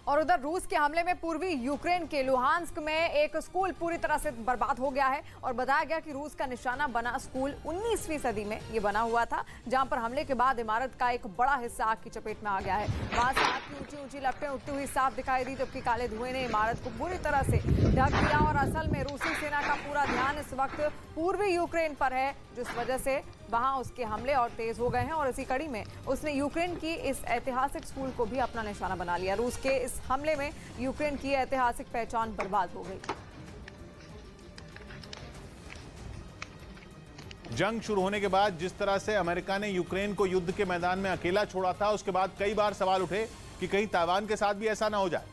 और उधर रूस के हमले में पूर्वी यूक्रेन के लुहांस्क में एक स्कूल पूरी तरह से बर्बाद हो गया है और बताया गया कि रूस का निशाना बना स्कूल 19वीं सदी में ये बना हुआ था, जहां पर हमले के बाद इमारत का एक बड़ा हिस्सा आग की चपेट में आ गया है। वहां से आग की ऊंची ऊंची लपटें उठती हुई साफ दिखाई दी, जबकि काले धुएं ने इमारत को बुरी तरह से ढक दिया। और असल में रूसी सेना का पूरा ध्यान इस वक्त पूर्वी यूक्रेन पर है, जिस वजह से वहां उसके हमले और तेज हो गए हैं और इसी कड़ी में उसने यूक्रेन की इस ऐतिहासिक स्कूल को भी अपना निशाना बना लिया। रूस के इस हमले में यूक्रेन की ऐतिहासिक पहचान बर्बाद हो गई। जंग शुरू होने के बाद जिस तरह से अमेरिका ने यूक्रेन को युद्ध के मैदान में अकेला छोड़ा था, उसके बाद कई बार सवाल उठे कि कहीं ताइवान के साथ भी ऐसा ना हो जाए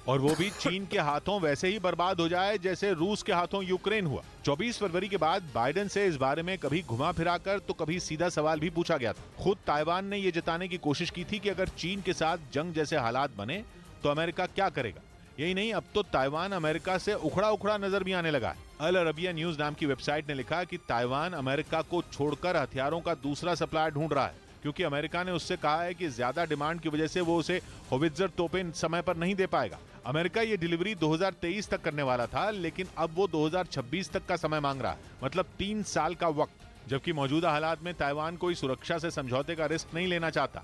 और वो भी चीन के हाथों वैसे ही बर्बाद हो जाए जैसे रूस के हाथों यूक्रेन हुआ। 24 फरवरी के बाद बाइडेन से इस बारे में कभी घुमा फिरा कर तो कभी सीधा सवाल भी पूछा गया था। खुद ताइवान ने ये जताने की कोशिश की थी कि अगर चीन के साथ जंग जैसे हालात बने तो अमेरिका क्या करेगा। यही नहीं, अब तो ताइवान अमेरिका से उखड़ा उखड़ा नजर भी आने लगा है। अल अरबिया न्यूज नाम की वेबसाइट ने लिखा कि ताइवान अमेरिका को छोड़कर हथियारों का दूसरा सप्लायर ढूंढ रहा है, क्योंकि अमेरिका ने उससे कहा है कि ज्यादा डिमांड की वजह से वो उसे होवित्जर तोपें समय पर नहीं दे पाएगा। अमेरिका ये डिलीवरी 2023 तक करने वाला था, लेकिन अब वो 2026 तक का समय मांग रहा है, मतलब 3 साल का वक्त। जबकि मौजूदा हालात में ताइवान कोई सुरक्षा से समझौते का रिस्क नहीं लेना चाहता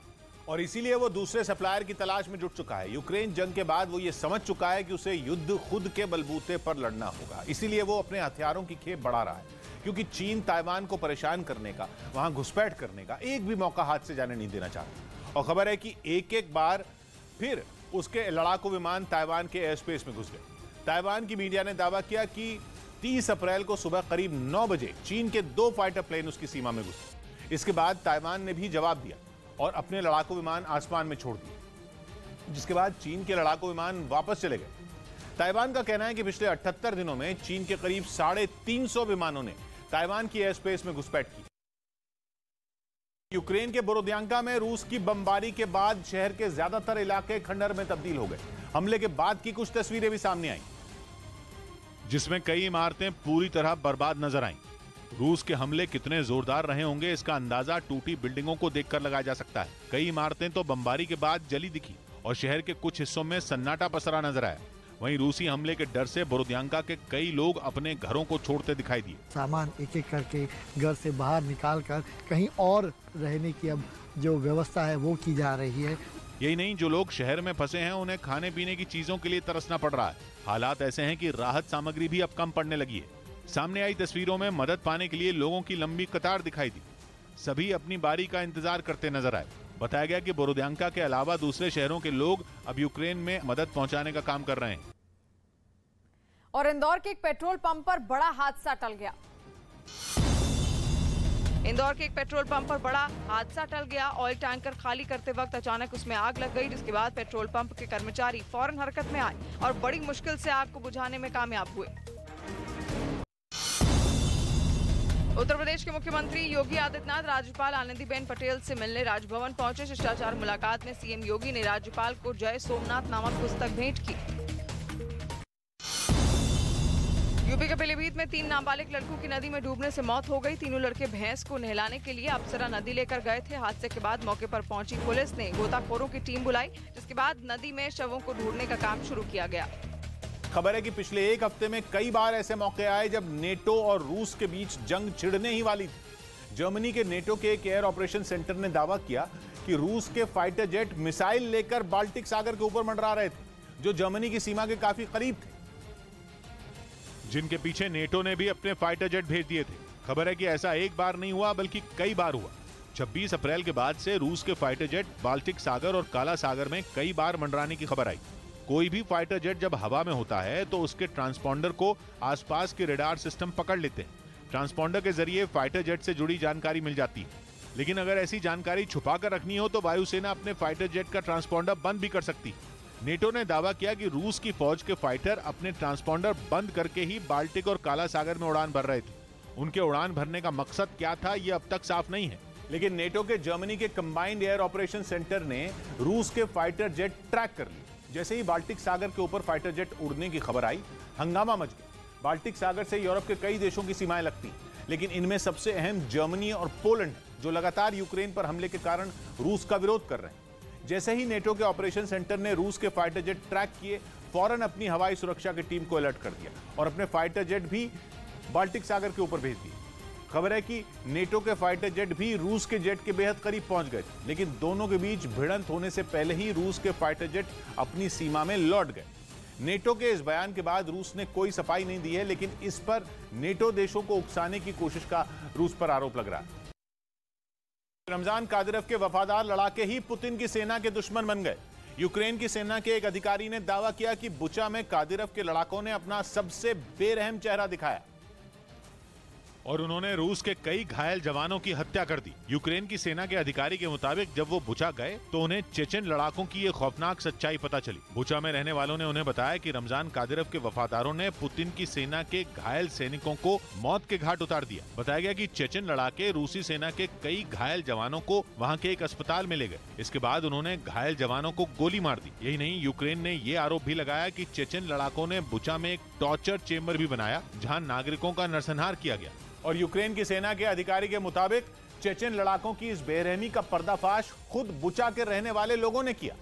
और इसीलिए वो दूसरे सप्लायर की तलाश में जुट चुका है। यूक्रेन जंग के बाद वो ये समझ चुका है कि उसे युद्ध खुद के बलबूते पर लड़ना होगा, इसीलिए वो अपने हथियारों की खेप बढ़ा रहा है, क्योंकि चीन ताइवान को परेशान करने का, वहां घुसपैठ करने का एक भी मौका हाथ से जाने नहीं देना चाहता। और खबर है कि एक बार फिर उसके लड़ाकू विमान ताइवान के एयर स्पेस में घुस गए। ताइवान की मीडिया ने दावा किया कि 30 अप्रैल को सुबह करीब 9 बजे चीन के 2 फाइटर प्लेन उसकी सीमा में घुसे। इसके बाद ताइवान ने भी जवाब दिया और अपने लड़ाकू विमान आसमान में छोड़ दिए, जिसके बाद चीन के लड़ाकू विमान वापस चले गए। ताइवान का कहना है कि पिछले 78 दिनों में चीन के करीब 350 विमानों ने ताइवान की एयर स्पेस में घुसपैठ की। यूक्रेन के बोरोद्यांका में रूस की बमबारी के बाद शहर के ज्यादातर इलाके खंडहर में तब्दील हो गए। हमले के बाद की कुछ तस्वीरें भी सामने आईं, जिसमें कई इमारतें पूरी तरह बर्बाद नजर आईं। रूस के हमले कितने जोरदार रहे होंगे, इसका अंदाजा टूटी बिल्डिंगों को देखकर लगाया जा सकता है। कई इमारतें तो बमबारी के बाद जली दिखी और शहर के कुछ हिस्सों में सन्नाटा पसरा नजर आया। वहीं रूसी हमले के डर से बोरोद्यांका के कई लोग अपने घरों को छोड़ते दिखाई दिए। सामान एक एक करके घर से बाहर निकाल कर कहीं और रहने की अब जो व्यवस्था है वो की जा रही है। यही नहीं, जो लोग शहर में फंसे हैं उन्हें खाने पीने की चीजों के लिए तरसना पड़ रहा है। हालात ऐसे हैं कि राहत सामग्री भी अब कम पड़ने लगी है। सामने आई तस्वीरों में मदद पाने के लिए लोगों की लंबी कतार दिखाई दी। सभी अपनी बारी का इंतजार करते नजर आए। बताया गया कि बोरोद्यांका के अलावा दूसरे शहरों के लोग अब यूक्रेन में मदद पहुंचाने का काम कर रहे हैं। और इंदौर के एक पेट्रोल पंप पर बड़ा हादसा टल गया। इंदौर के एक पेट्रोल पंप पर बड़ा हादसा टल गया। ऑयल टैंकर खाली करते वक्त अचानक उसमें आग लग गई, जिसके बाद पेट्रोल पंप के कर्मचारी फौरन हरकत में आए और बड़ी मुश्किल से आग को बुझाने में कामयाब हुए। उत्तर प्रदेश के मुख्यमंत्री योगी आदित्यनाथ राज्यपाल आनंदीबेन पटेल से मिलने राजभवन पहुंचे। शिष्टाचार मुलाकात में सीएम योगी ने राज्यपाल को जय सोमनाथ नामक पुस्तक भेंट की। यूपी के पीलीभीत में 3 नाबालिग लड़कों की नदी में डूबने से मौत हो गई। तीनों लड़के भैंस को नहलाने के लिए अप्सरा नदी लेकर गए थे। हादसे के बाद मौके पर पहुंची पुलिस ने गोताखोरों की टीम बुलाई, जिसके बाद नदी में शवों को ढूंढने का काम शुरू किया गया। खबर है कि पिछले एक हफ्ते में कई बार ऐसे मौके आए जब नेटो और रूस के बीच जंग छिड़ने ही वाली थी। जर्मनी के नेटो के एक एयर ऑपरेशन सेंटर ने दावा किया कि रूस के फाइटर जेट मिसाइल लेकर बाल्टिक सागर के ऊपर मंडरा रहे थे, जो जर्मनी की सीमा के काफी करीब थे, जिनके पीछे नेटो ने भी अपने फाइटर जेट भेज दिए थे। खबर है कि ऐसा एक बार नहीं हुआ बल्कि कई बार हुआ। 26 अप्रैल के बाद से रूस के फाइटर जेट बाल्टिक सागर और काला सागर में कई बार मंडराने की खबर आई। कोई भी फाइटर जेट जब हवा में होता है तो उसके ट्रांसपॉन्डर को आसपास के रडार सिस्टम पकड़ लेते हैं। ट्रांसपॉन्डर के जरिए फाइटर जेट से जुड़ी जानकारी मिल जाती है, लेकिन अगर ऐसी जानकारी छुपा कर रखनी हो तो वायुसेना अपने फाइटर जेट का ट्रांसपॉन्डर बंद भी कर सकती है। नेटो ने दावा किया कि रूस की फौज के फाइटर अपने ट्रांसपॉन्डर बंद करके ही बाल्टिक और काला सागर में उड़ान भर रहे थे। उनके उड़ान भरने का मकसद क्या था, यह अब तक साफ नहीं है। लेकिन नेटो के जर्मनी के कंबाइंड एयर ऑपरेशन सेंटर ने रूस के फाइटर जेट ट्रैक कर लिए। जैसे ही बाल्टिक सागर के ऊपर फाइटर जेट उड़ने की खबर आई, हंगामा मच गया। बाल्टिक सागर से यूरोप के कई देशों की सीमाएं लगती, लेकिन इनमें सबसे अहम जर्मनी और पोलैंड, जो लगातार यूक्रेन पर हमले के कारण रूस का विरोध कर रहे हैं। जैसे ही नेटो के ऑपरेशन सेंटर ने रूस के फाइटर जेट ट्रैक किए, फौरन अपनी हवाई सुरक्षा की टीम को अलर्ट कर दिया और अपने फाइटर जेट भी बाल्टिक सागर के ऊपर भेज दिए। खबर है कि नेटो के फाइटर जेट भी रूस के जेट के बेहद करीब पहुंच गए थे, लेकिन दोनों के बीच भिड़ंत होने से पहले ही रूस के फाइटर जेट अपनी सीमा में लौट गए। नेटो के इस बयान के बाद रूस ने कोई सफाई नहीं दी है, लेकिन इस पर नेटो देशों को उकसाने की कोशिश का रूस पर आरोप लग रहा है। रमजान कादिरोव के वफादार लड़ाके ही पुतिन की सेना के दुश्मन बन गए। यूक्रेन की सेना के एक अधिकारी ने दावा किया कि बुचा में कादिरोव के लड़ाकों ने अपना सबसे बेरहम चेहरा दिखाया और उन्होंने रूस के कई घायल जवानों की हत्या कर दी। यूक्रेन की सेना के अधिकारी के मुताबिक जब वो बुचा गए तो उन्हें चेचन लड़ाकों की ये खौफनाक सच्चाई पता चली। बुचा में रहने वालों ने उन्हें बताया कि रमजान कादिरोव के वफादारों ने पुतिन की सेना के घायल सैनिकों को मौत के घाट उतार दिया। बताया गया कि चेचन लड़ाके रूसी सेना के कई घायल जवानों को वहाँ के एक अस्पताल में ले गए। इसके बाद उन्होंने घायल जवानों को गोली मार दी। यही नहीं, यूक्रेन ने ये आरोप भी लगाया कि चेचन लड़ाकों ने बुचा में एक टॉर्चर चेम्बर भी बनाया जहाँ नागरिकों का नरसंहार किया गया। और यूक्रेन की सेना के अधिकारी के मुताबिक चेचन लड़ाकों की इस बेरहमी का पर्दाफाश खुद बुचा के रहने वाले लोगों ने किया,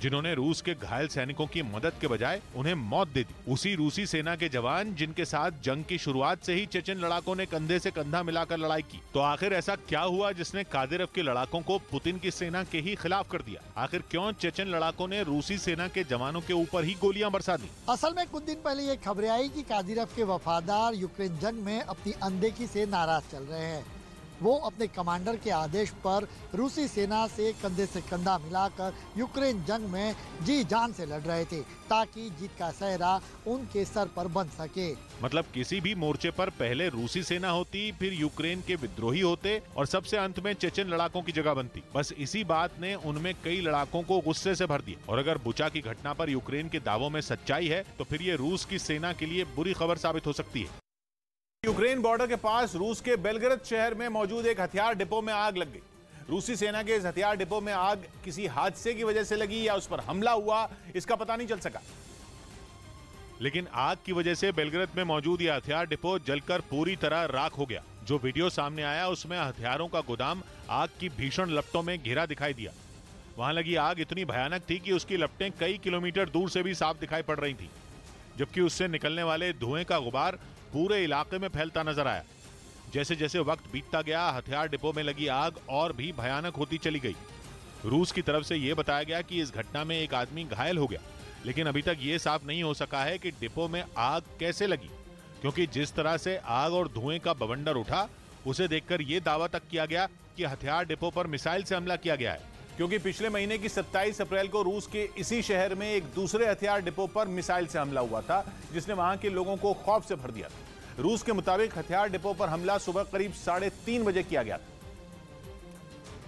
जिन्होंने रूस के घायल सैनिकों की मदद के बजाय उन्हें मौत दे दी। उसी रूसी सेना के जवान जिनके साथ जंग की शुरुआत से ही चेचन लड़ाकों ने कंधे से कंधा मिलाकर लड़ाई की। तो आखिर ऐसा क्या हुआ जिसने कादिरोव के लड़ाकों को पुतिन की सेना के ही खिलाफ कर दिया? आखिर क्यों चेचन लड़ाकों ने रूसी सेना के जवानों के ऊपर ही गोलियां बरसा दी? असल में कुछ दिन पहले ये खबरें आई कि कादिरोव के वफादार यूक्रेन जंग में अपनी अनदेखी से नाराज चल रहे हैं। वो अपने कमांडर के आदेश पर रूसी सेना से कंधे से कंधा मिलाकर यूक्रेन जंग में जी जान से लड़ रहे थे ताकि जीत का सेहरा उनके सर पर बन सके। मतलब किसी भी मोर्चे पर पहले रूसी सेना होती, फिर यूक्रेन के विद्रोही होते और सबसे अंत में चेचन लड़ाकों की जगह बनती। बस इसी बात ने उनमें कई लड़ाकों को गुस्से से भर दिया। और अगर बुचा की घटना पर यूक्रेन के दावों में सच्चाई है तो फिर ये रूस की सेना के लिए बुरी खबर साबित हो सकती है। यूक्रेन बॉर्डर के पास रूस के बेलग्रेद शहर में मौजूद एक हथियार डिपो में आग लग गई। रूसी सेना के इस हथियार डिपो में आग किसी हादसे की वजह से लगी या उस पर हमला हुआ, इसका पता नहीं चल सका। लेकिन आग की वजह से बेलग्रेद में मौजूद यह हथियार डिपो जलकर पूरी तरह राख हो गया। जो वीडियो सामने आया उसमें हथियारों का गोदाम आग की भीषण लपटों में घिरा दिखाई दिया। वहां लगी आग इतनी भयानक थी कि उसकी लपटें कई किलोमीटर दूर से भी साफ दिखाई पड़ रही थी, जबकि उससे निकलने वाले धुएं का गुबार पूरे इलाके में फैलता नजर आया। जैसे जैसे वक्त बीतता गया, हथियार डिपो में लगी आग और भी भयानक होती चली गई। रूस की तरफ से यह बताया गया कि इस घटना में एक आदमी घायल हो गया, लेकिन अभी तक ये साफ नहीं हो सका है कि डिपो में आग कैसे लगी, क्योंकि जिस तरह से आग और धुएं का बवंडर उठा, उसे देखकर यह दावा तक किया गया कि हथियार डिपो पर मिसाइल से हमला किया गया है। क्योंकि पिछले महीने की 27 अप्रैल को रूस के इसी शहर में एक दूसरे हथियार डिपो पर मिसाइल से हमला हुआ था, जिसने वहां के लोगों को खौफ से भर दिया था। रूस के मुताबिक हथियार डिपो पर हमला सुबह करीब 3:30 बजे किया गया था,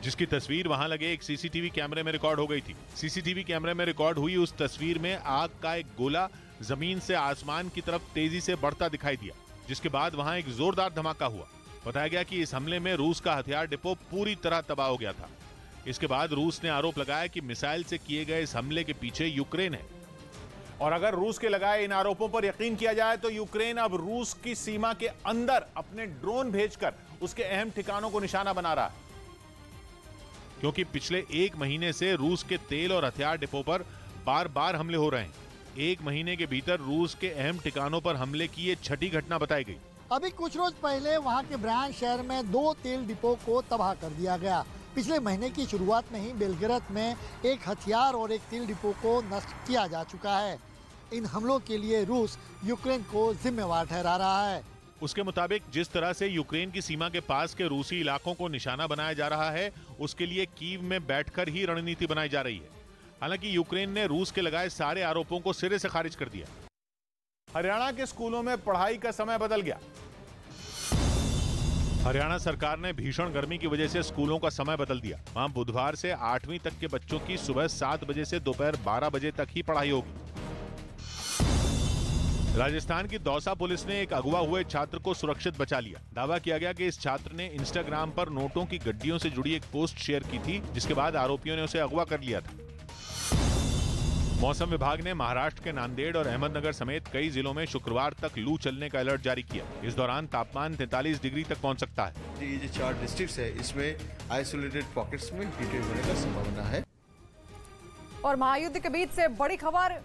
जिसकी तस्वीर वहां लगे एक सीसीटीवी कैमरे में रिकॉर्ड हो गई थी। सीसीटीवी कैमरे में रिकॉर्ड हुई उस तस्वीर में आग का एक गोला जमीन से आसमान की तरफ तेजी से बढ़ता दिखाई दिया, जिसके बाद वहां एक जोरदार धमाका हुआ। बताया गया कि इस हमले में रूस का हथियार डिपो पूरी तरह तबाह हो गया था। इसके बाद रूस ने आरोप लगाया कि मिसाइल से किए गए इस हमले के पीछे यूक्रेन है। और अगर रूस के लगाए इन आरोपों पर यकीन किया जाए तो यूक्रेन अब रूस की सीमा के अंदर अपने ड्रोन भेजकर उसके अहम ठिकानों को निशाना बना रहा है, क्योंकि पिछले एक महीने से रूस के तेल और हथियार डिपो पर बार बार हमले हो रहे हैं। एक महीने के भीतर रूस के अहम ठिकानों पर हमले की ये छठी घटना बताई गई। अभी कुछ रोज पहले वहां के ब्रांड शहर में 2 तेल डिपो को तबाह कर दिया गया। पिछले महीने की शुरुआत में ही बेलग्रेद में एक हथियार और एक तेल डिपो को नष्ट किया जा चुका है। इन हमलों के लिए रूस यूक्रेन को जिम्मेवार ठहरा रहा है। उसके मुताबिक जिस तरह से यूक्रेन की सीमा के पास के रूसी इलाकों को निशाना बनाया जा रहा है, उसके लिए कीव में बैठकर ही रणनीति बनाई जा रही है। हालांकि यूक्रेन ने रूस के लगाए सारे आरोपों को सिरे से खारिज कर दिया। हरियाणा के स्कूलों में पढ़ाई का समय बदल गया। हरियाणा सरकार ने भीषण गर्मी की वजह से स्कूलों का समय बदल दिया। वहां बुधवार से 8वीं तक के बच्चों की सुबह 7 बजे से दोपहर 12 बजे तक ही पढ़ाई होगी। राजस्थान की दौसा पुलिस ने एक अगवा हुए छात्र को सुरक्षित बचा लिया। दावा किया गया कि इस छात्र ने इंस्टाग्राम पर नोटों की गड्डियों से जुड़ी एक पोस्ट शेयर की थी, जिसके बाद आरोपियों ने उसे अगवा कर लिया था। मौसम विभाग ने महाराष्ट्र के नांदेड़ और अहमदनगर समेत कई जिलों में शुक्रवार तक लू चलने का अलर्ट जारी किया। इस दौरान तापमान 43 डिग्री तक पहुंच सकता है। ये जो 4 डिस्ट्रिक्ट्स है इसमें आइसोलेटेड पॉकेट्स में हीट वेव होने का संभावना है। और महायुद्ध के बीच से बड़ी खबर।